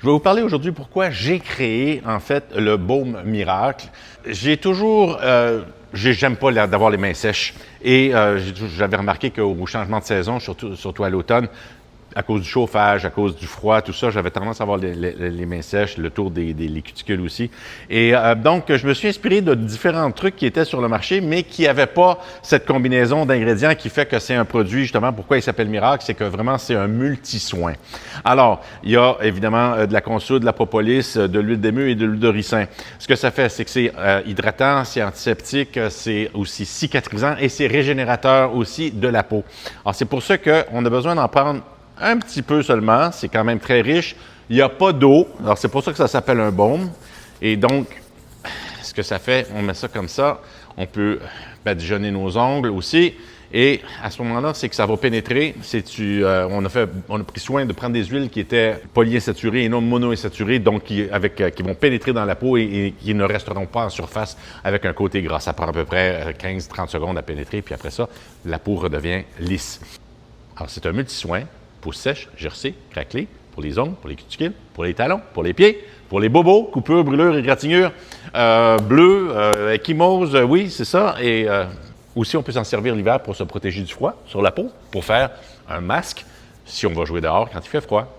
vais vous parler aujourd'hui pourquoi j'ai créé, en fait, le baume miracle. J'aime pas d'avoir les mains sèches et j'avais remarqué qu'au changement de saison, surtout à l'automne, à cause du chauffage, à cause du froid, tout ça, j'avais tendance à avoir les mains sèches, le tour des cuticules aussi. Et donc, je me suis inspiré de différents trucs qui étaient sur le marché, mais qui n'avaient pas cette combinaison d'ingrédients qui fait que c'est un produit, justement, pourquoi il s'appelle Miracle, c'est que vraiment, c'est un multi-soin. Alors, il y a évidemment de la consoude, de la propolis, de l'huile d'émeu et de l'huile de ricin. Ce que ça fait, c'est que c'est hydratant, c'est antiseptique, c'est aussi cicatrisant et c'est régénérateur aussi de la peau. Alors, c'est pour ça qu'on a besoin d'en prendre un petit peu seulement, c'est quand même très riche. Il n'y a pas d'eau, alors c'est pour ça que ça s'appelle un baume. Et donc, ce que ça fait, on met ça comme ça. On peut badigeonner nos ongles aussi. Et à ce moment-là, c'est que ça va pénétrer. On a pris soin de prendre des huiles qui étaient polyinsaturées et non monoinsaturées, donc qui vont pénétrer dans la peau et qui ne resteront pas en surface avec un côté gras. Ça prend à peu près 15-30 secondes à pénétrer, puis après ça, la peau redevient lisse. Alors, c'est un multi-soin. Peau sèche, gercée, craquelée, pour les ongles, pour les cuticules, pour les talons, pour les pieds, pour les bobos, coupures, brûlures, égratignures, bleues, ecchymoses, oui, c'est ça. Et aussi, on peut s'en servir l'hiver pour se protéger du froid sur la peau, pour faire un masque si on va jouer dehors quand il fait froid.